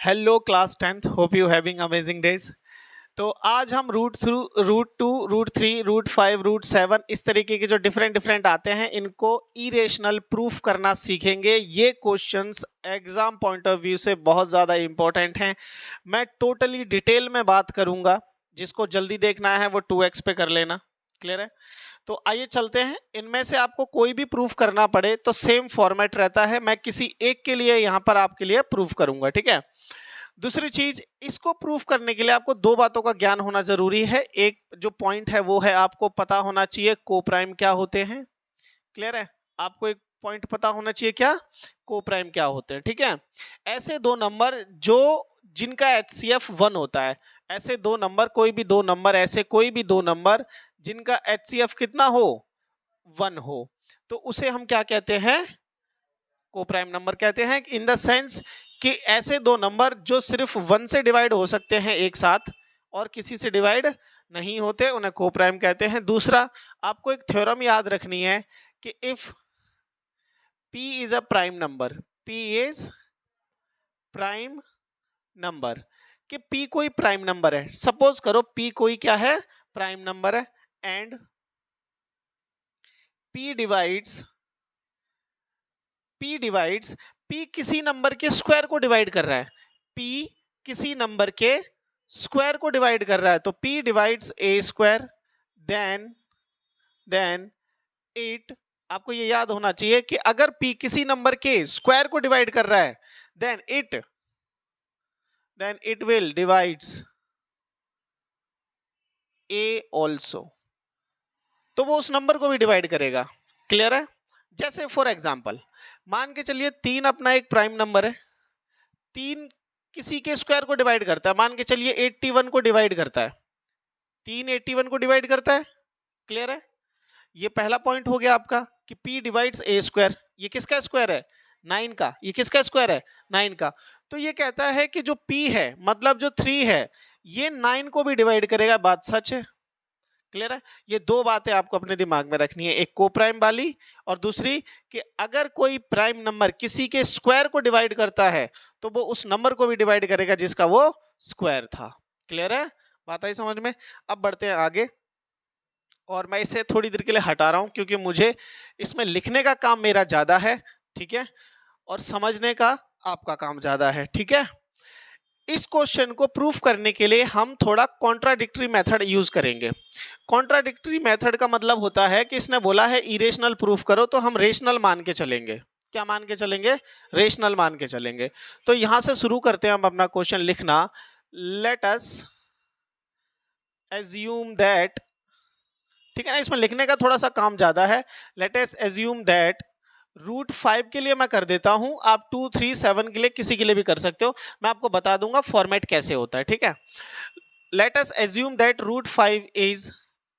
Hello class 10th, hope you having amazing days. तो आज हम root two root three root five root seven इस तरीके के जो डिफरेंट डिफरेंट आते हैं इनको इरेशनल प्रूफ करना सीखेंगे। ये questions exam point of view से बहुत ज़्यादा इंपॉर्टेंट हैं। मैं टोटली डिटेल में बात करूंगा। जिसको जल्दी देखना है वो 2x पे कर लेना। क्लियर है? तो आइए चलते हैं। इनमें से आपको कोई भी प्रूफ करना पड़े तो सेम फॉर्मेट रहता है। मैं किसी एक के लिए यहाँ पर आपके लिए प्रूफ करूंगा, ठीक है। दूसरी चीज, इसको प्रूफ करने के लिए आपको दो बातों का ज्ञान होना जरूरी है। एक जो पॉइंट है वो है आपको पता होना चाहिए कोप्राइम क्या होते हैं। क्लियर है? आपको एक पॉइंट पता होना चाहिए, क्या कोप्राइम क्या होते हैं, ठीक है। ऐसे दो नंबर जो जिनका HCF 1 होता है, ऐसे दो नंबर, कोई भी दो नंबर, ऐसे कोई भी दो नंबर जिनका HCF कितना हो, 1 हो, तो उसे हम क्या कहते हैं, कोप्राइम नंबर कहते हैं। इन द सेंस कि ऐसे दो नंबर जो सिर्फ 1 से डिवाइड हो सकते हैं एक साथ और किसी से डिवाइड नहीं होते, उन्हें कोप्राइम कहते हैं। दूसरा, आपको एक थ्योरम याद रखनी है कि if P is a prime number, P is prime number, कि P कोई प्राइम नंबर है। सपोज करो P कोई क्या है, प्राइम नंबर है, एंड P डिवाइड्स P किसी नंबर के स्क्वायर को डिवाइड कर रहा है। P किसी नंबर के स्क्वायर को डिवाइड कर रहा है, तो P divides A square, then it, आपको ये याद होना चाहिए कि अगर P किसी नंबर के स्क्वायर को डिवाइड कर रहा है, then it will divides A also, तो वो उस नंबर को भी डिवाइड करेगा। क्लियर है? जैसे फॉर एग्जाम्पल मान के चलिए 3 अपना एक प्राइम नंबर है, 3 किसी के स्क्वायर को डिवाइड करता है। मान के चलिए 81 को डिवाइड करता है, 3 81 को डिवाइड करता है। क्लियर है? ये पहला पॉइंट हो गया आपका कि P डिवाइड्स A स्क्वायर। ये किसका स्क्वायर है, 9 का। ये किसका स्क्वायर है, 9 का। तो ये कहता है कि जो P है, मतलब जो 3 है, ये 9 को भी डिवाइड करेगा। बात सच है? क्लियर है? ये दो बातें आपको अपने दिमाग में रखनी है, एक कोप्राइम वाली और दूसरी कि अगर कोई प्राइम नंबर किसी के स्क्वायर को डिवाइड करता है तो वो उस नंबर को भी डिवाइड करेगा जिसका वो स्क्वायर था। क्लियर है? बात आई समझ में? अब बढ़ते हैं आगे, और मैं इसे थोड़ी देर के लिए हटा रहा हूं क्योंकि मुझे इसमें लिखने का काम मेरा ज्यादा है, ठीक है, और समझने का आपका काम ज्यादा है, ठीक है। इस क्वेश्चन को प्रूफ करने के लिए हम थोड़ा कॉन्ट्राडिक्टरी मेथड यूज करेंगे। कॉन्ट्राडिक्टरी मेथड का मतलब होता है कि इसने बोला है इरेशनल प्रूफ करो, तो हम रेशनल मान के चलेंगे। क्या मान के चलेंगे, रेशनल मान के चलेंगे। तो यहां से शुरू करते हैं हम अपना क्वेश्चन लिखना। लेट अस एज्यूम दैट, ठीक है ना, इसमें लिखने का थोड़ा सा काम ज्यादा है। लेट अस एज्यूम दैट √5 के लिए मैं कर देता हूं, आप 2 3 7 के लिए किसी के लिए भी कर सकते हो। मैं आपको बता दूंगा फॉर्मेट कैसे होता है, ठीक है। Let us assume that √5 is,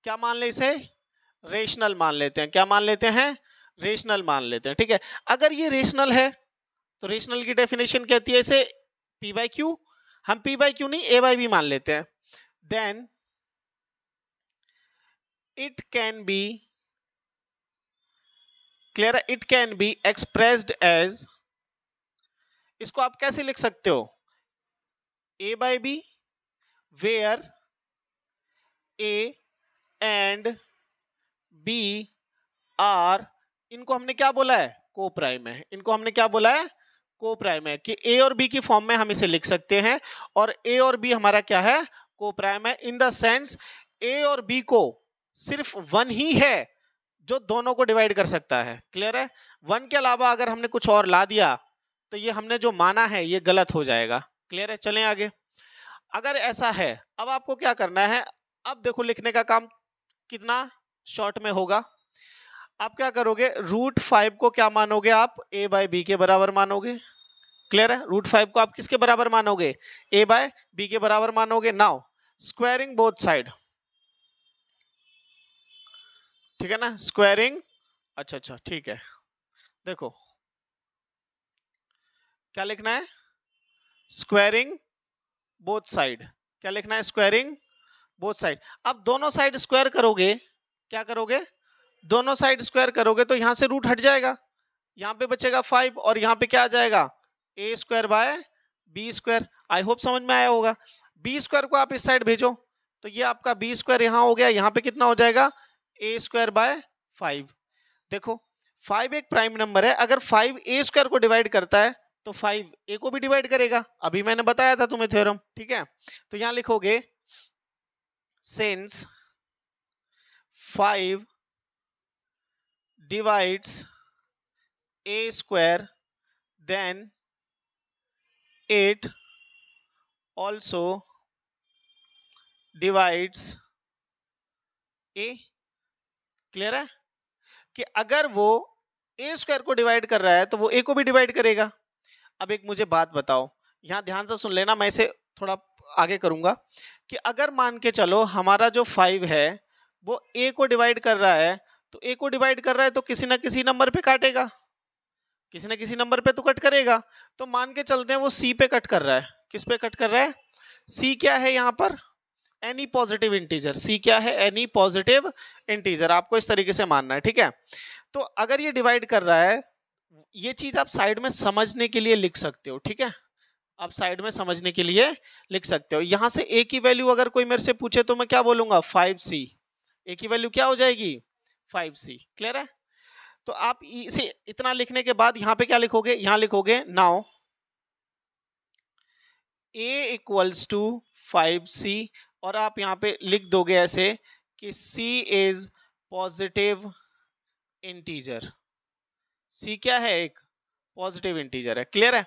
क्या मान ले इसे, रेशनल मान लेते हैं। क्या मान लेते हैं, रेशनल मान लेते हैं, ठीक है। अगर ये रेशनल है तो रेशनल की डेफिनेशन कहती है इसे P/Q, हम P/Q नहीं A/B मान लेते हैं। Then it can be, clear है, it can be expressed as, इसको आप कैसे लिख सकते हो, A/B where A and B are, इनको हमने क्या बोला है, कोप्राइम है। इनको हमने क्या बोला है, कोप्राइम है, कि A और B की फॉर्म में हम इसे लिख सकते हैं, और A और B हमारा क्या है, कोप्राइम है। इन द सेंस A और B को सिर्फ 1 ही है जो दोनों को डिवाइड कर सकता है। क्लियर है? 1 के अलावा अगर हमने कुछ और ला दिया तो ये हमने जो माना है ये गलत हो जाएगा। क्लियर है? चलें आगे। अगर ऐसा है, अब आपको क्या करना है, अब देखो लिखने का काम कितना शॉर्ट में होगा। आप क्या करोगे, √5 को क्या मानोगे आप, A/B के बराबर मानोगे। क्लियर है? √5 को आप किसके बराबर मानोगे, A/B के बराबर मानोगे। नाउ स्क्वायरिंग बोथ साइड, ठीक है ना, स्क्वायरिंग, अच्छा ठीक है। देखो क्या लिखना है, स्क्वायरिंग बोथ साइड। क्या लिखना है, स्क्वायरिंग बोथ साइड। अब दोनों साइड स्क्वायर करोगे, क्या करोगे, दोनों साइड स्क्वायर करोगे तो यहां से रूट हट जाएगा, यहां पे बचेगा 5 और यहां पे क्या आ जाएगा, A² by b square, I hope समझ में आया होगा। बी स्क्वायर को आप इस साइड भेजो तो ये आपका बी स्क्वायर यहाँ हो गया, यहाँ पे कितना हो जाएगा ए स्क्वायर बाय 5। देखो 5 एक प्राइम नंबर है, अगर 5 ए स्क्वायर को डिवाइड करता है तो 5 ए को भी डिवाइड करेगा, अभी मैंने बताया था तुम्हें थ्योरम, ठीक है। तो यहां लिखोगे since 5 divides a square then it also divides a। Clear है कि अगर वो ए स्क्वायर को डिवाइड कर रहा है तो वो ए को भी डिवाइड करेगा। अब एक मुझे बात बताओ, यहां ध्यान से सुन लेना, मैं इसे थोड़ा आगे करूंगा कि अगर मान के चलो हमारा जो 5 है वो ए को डिवाइड कर रहा है, तो ए को डिवाइड कर रहा है तो किसी ना किसी नंबर पे काटेगा, किसी ना किसी नंबर पे तो कट करेगा। तो मान के चलते हैं वो सी पे कट कर रहा है। किस पे कट कर रहा है? सी क्या है यहाँ पर? Any positive integer. सी क्या है? Any positive integer. आपको इस तरीके से मानना है, ठीक है। तो अगर ये डिवाइड कर रहा है, ये चीज आप साइड में समझने के लिए लिख सकते हो, ठीक है। आप साइड में समझने के लिए लिख सकते हो। यहां से ए की वैल्यू अगर कोई मेरे से पूछे तो मैं क्या बोलूंगा? 5c। ए की वैल्यू क्या हो जाएगी? 5c। क्लियर है? तो आप इसे इतना लिखने के बाद यहां पे क्या लिखोगे? यहां लिखोगे now a equals to 5c, और आप यहां पे लिख दोगे ऐसे कि c is positive integer. c क्या है? एक पॉजिटिव इंटीजर है। क्लियर है?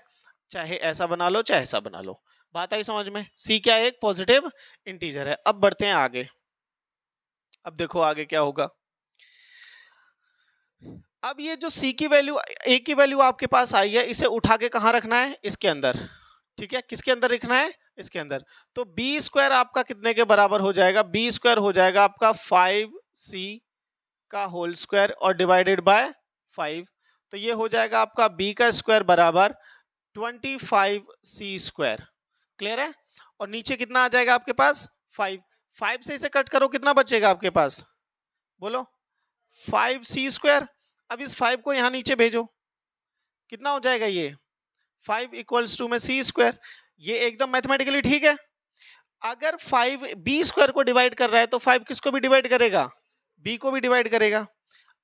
चाहे ऐसा बना लो चाहे ऐसा बना लो, बात आई समझ में। c क्या है? एक पॉजिटिव इंटीजर है। अब बढ़ते हैं आगे। अब देखो आगे क्या होगा। अब ये जो c की वैल्यू, a की वैल्यू आपके पास आई है, इसे उठा के कहां रखना है? इसके अंदर, ठीक है। किसके अंदर रखना है? इसके अंदर। तो बी स्क्वायर आपका कितने के बराबर हो जाएगा? बी स्क्वायर हो जाएगा आपका 5c का होल स्क्वायर और डिवाइडेड बाय 5। तो ये हो जाएगा आपका b का स्क्वायर बराबर 25c स्क्वायर। क्लियर है? और नीचे कितना आ जाएगा आपके पास? 5। 5 से इसे कट करो, कितना बचेगा आपके पास? बोलो। 5c square. अब इस 5 को यहां नीचे भेजो, कितना हो जाएगा ये? 5 इक्वल्स टू में c स्क्वायर। ये एकदम मैथमेटिकली ठीक है। अगर 5 b स्क्वायर को डिवाइड कर रहा है तो 5 किसको भी डिवाइड करेगा? b को भी डिवाइड करेगा।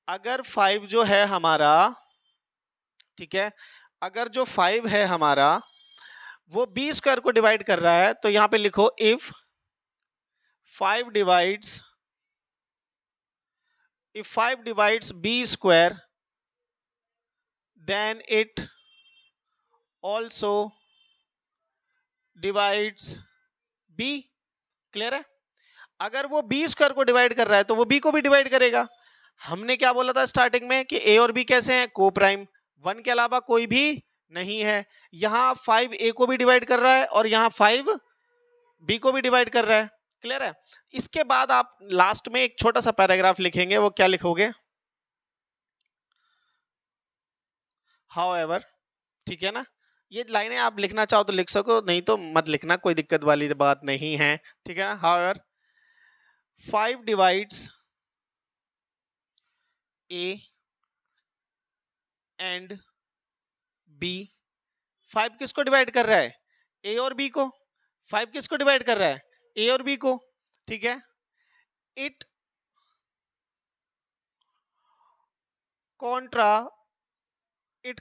अगर 5 जो है हमारा, ठीक है, अगर जो 5 है हमारा वो b स्क्वायर को डिवाइड कर रहा है तो यहां पे लिखो if 5 divides b square then it also divides b। Clear है? अगर वो b स्क्वायर को डिवाइड कर रहा है तो वो b को भी डिवाइड करेगा। हमने क्या बोला था स्टार्टिंग में कि a और b कैसे हैं? को प्राइम, 1 के अलावा कोई भी नहीं है। यहां 5 a को भी डिवाइड कर रहा है और यहां 5 b को भी डिवाइड कर रहा है। क्लियर है? इसके बाद आप लास्ट में एक छोटा सा पैराग्राफ लिखेंगे, वो क्या लिखोगे? हाउएवर, ठीक है ना। ये लाइनें आप लिखना चाहो तो लिख सको, नहीं तो मत लिखना, कोई दिक्कत वाली बात नहीं है, ठीक है ना। However 5 divides a and b। 5 किसको डिवाइड कर रहा है? a और b को। 5 किसको डिवाइड कर रहा है? a और b को, ठीक है। It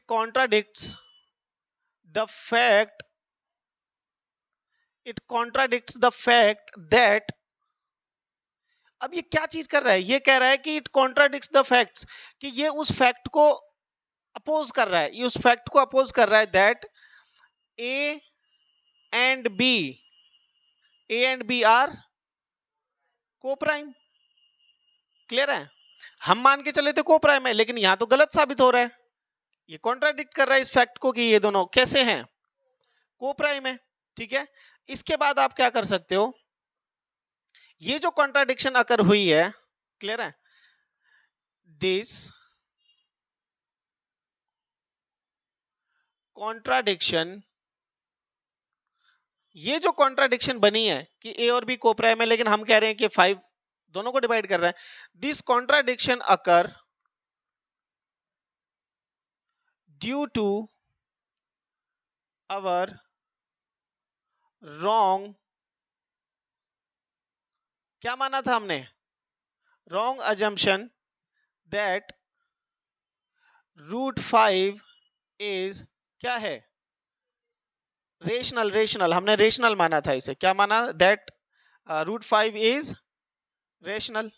contradicts the fact that, अब ये क्या चीज कर रहा है? ये कह रहा है कि इट कॉन्ट्राडिक्ट्स द फैक्ट्स, कि ये उस फैक्ट को अपोज कर रहा है, ये उस फैक्ट को अपोज कर रहा है that a and b are coprime. Clear है? हम मान के चले थे को प्राइम है, लेकिन यहां तो गलत साबित हो रहा है। ये कॉन्ट्राडिक्ट कर रहा है इस फैक्ट को कि ये दोनों कैसे हैं? को प्राइम है, ठीक है। इसके बाद आप क्या कर सकते हो? ये जो कॉन्ट्राडिक्शन अकर हुई है, क्लियर है, दिस कॉन्ट्राडिक्शन, ये जो कॉन्ट्राडिक्शन बनी है कि ए और बी को प्राइम है लेकिन हम कह रहे हैं कि 5 दोनों को डिवाइड कर रहा है, this contradiction occur due to our wrong, क्या माना था हमने? Wrong assumption that root 5 is क्या है? रेशनल। रेशनल, हमने रेशनल माना था इसे। क्या माना? That root 5 is rational.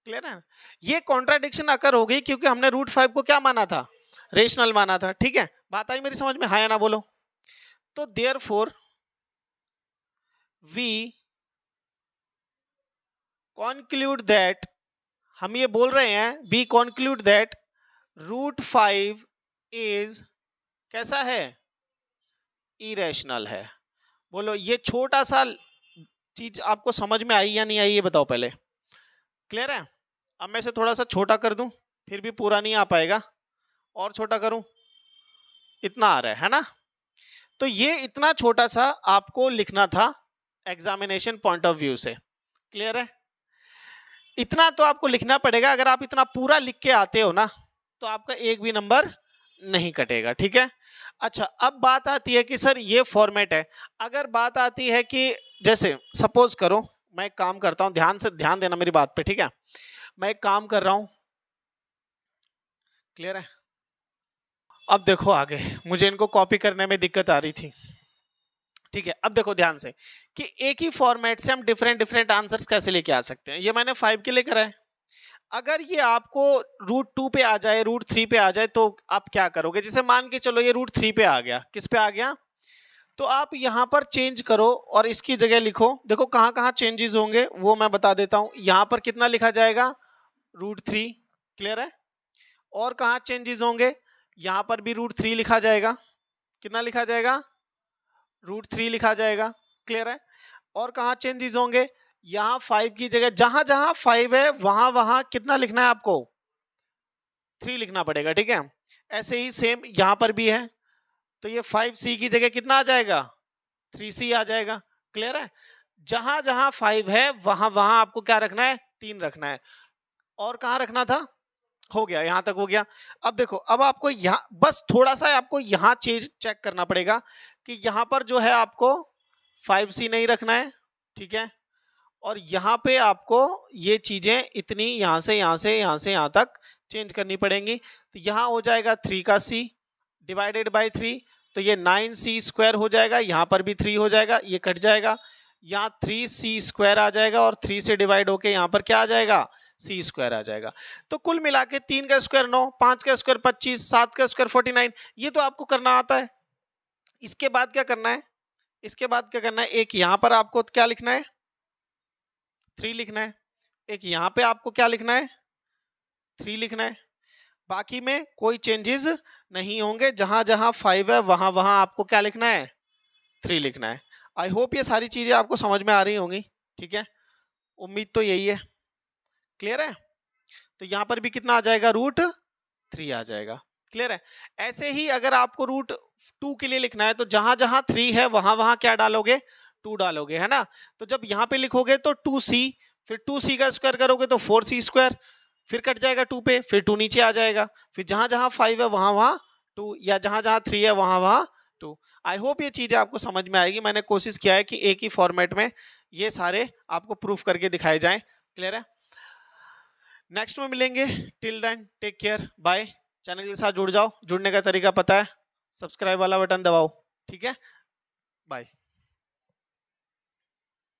Clear है? ये कॉन्ट्राडिक्शन अकर हो गई क्योंकि हमने रूट 5 को क्या माना था? रेशनल माना था। ठीक है, बात आई मेरी समझ में? हाँ या ना बोलो। तो देयरफॉर वी कॉन्क्लूड दैट, हम ये बोल रहे हैं, we conclude that root 5 is कैसा है? इरेशनल है। बोलो ये छोटा सा चीज आपको समझ में आई या नहीं आई, ये बताओ पहले। क्लियर है? अब मैं इसे थोड़ा सा छोटा कर दूं, फिर भी पूरा नहीं आ पाएगा, और छोटा करूं, इतना आ रहा है ना? तो ये इतना छोटा सा आपको लिखना था एग्जामिनेशन पॉइंट ऑफ व्यू से। क्लियर है? इतना तो आपको लिखना पड़ेगा। अगर आप इतना पूरा लिख के आते हो ना, तो आपका एक भी नंबर नहीं कटेगा। ठीक है? अच्छा, अब बात आती है कि सर ये फॉर्मेट है। अगर बात आती है कि जैसे सपोज करो मैं एक काम करता हूं, ध्यान से ध्यान देना मेरी बात पे। ठीक है? मैं एक काम कर रहा हूं। क्लियर है? अब देखो आगे, मुझे इनको कॉपी करने में दिक्कत आ रही थी। ठीक है, अब देखो ध्यान से कि एक ही फॉर्मेट से हम डिफरेंट डिफरेंट आंसर्स कैसे लेके आ सकते हैं। ये मैंने 5 के लिए करा है। अगर ये आपको रूट 2 पे आ जाए, रूट 3 पे आ जाए, तो आप क्या करोगे? जैसे मान के चलो ये रूट 3 पे आ गया, किस पे आ गया? तो आप यहां पर चेंज करो और इसकी जगह लिखो। देखो कहां कहां चेंजेस होंगे वो मैं बता देता हूं। यहां पर कितना लिखा जाएगा? रूट 3। क्लियर है? और कहां चेंजेस होंगे? यहां पर भी रूट 3 लिखा जाएगा। कितना लिखा जाएगा? रूट 3 लिखा जाएगा। क्लियर है? और कहां चेंजेस होंगे? यहां 5 की जगह, जहां जहां 5 है वहां वहां कितना लिखना है आपको? 3 लिखना पड़ेगा। ठीक है? ऐसे ही सेम यहां पर भी है, तो ये 5C की जगह कितना आ जाएगा? 3C आ जाएगा। क्लियर है? जहां जहां 5 है वहां वहां आपको क्या रखना है? 3 रखना है। और कहां रखना था? हो गया, यहां तक हो गया। अब देखो, अब आपको यहां बस थोड़ा सा आपको यहां चीज चेक करना पड़ेगा कि यहां पर जो है आपको 5C नहीं रखना है। ठीक है? और यहाँ पे आपको ये चीजें इतनी यहां से यहां से यहां से यहां तक चेंज करनी पड़ेंगी। तो यहाँ हो जाएगा 3 का C डिवाइडेड बाई 3, तो ये 9C स्क्वायर हो जाएगा। यहाँ पर भी 3 हो जाएगा, ये कट जाएगा। यहाँ 3C स्क्वायर आ जाएगा और 3 से डिवाइड होके यहाँ पर क्या आ जाएगा? C स्क्वायर आ जाएगा। तो कुल मिला के 3 का स्क्वायर 9, 5 का स्क्वायर 25, 7 का स्क्वायर 49। ये तो आपको करना आता है। इसके बाद क्या करना है? इसके बाद क्या करना है? एक यहाँ पर आपको क्या लिखना है? 3 लिखना है। एक यहाँ पे आपको क्या लिखना है? 3 लिखना है। बाकी में कोई चेंजेस नहीं होंगे। जहां जहां 5 है वहां वहां आपको क्या लिखना है? 3 लिखना है। आई होप ये सारी चीजें आपको समझ में आ रही होंगी। ठीक है? उम्मीद तो यही है। क्लियर है? तो यहां पर भी कितना आ जाएगा? रूट 3 आ जाएगा। क्लियर है? ऐसे ही अगर आपको रूट 2 के लिए लिखना है, तो जहां जहां 3 है वहां वहां क्या डालोगे? 2 डालोगे, है ना? तो जब यहां पे लिखोगे तो 2C, फिर 2C का स्क्वायर करोगे तो 4C स्क्वायर, फिर कट जाएगा 2 पे, फिर 2 नीचे आ जाएगा। फिर जहां जहां 5 है वहां वहां 2, या जहां जहां 3 है वहां वहां 2। आई होप ये चीजें आपको समझ में आएगी। मैंने कोशिश किया है कि एक ही फॉर्मेट में ये सारे आपको प्रूफ करके दिखाए जाएं। क्लियर है? नेक्स्ट में मिलेंगे। Till then take care, bye. Channel के साथ जुड़ जाओ। जुड़ने का तरीका पता है, सब्सक्राइब वाला बटन दबाओ। ठीक है? बाय।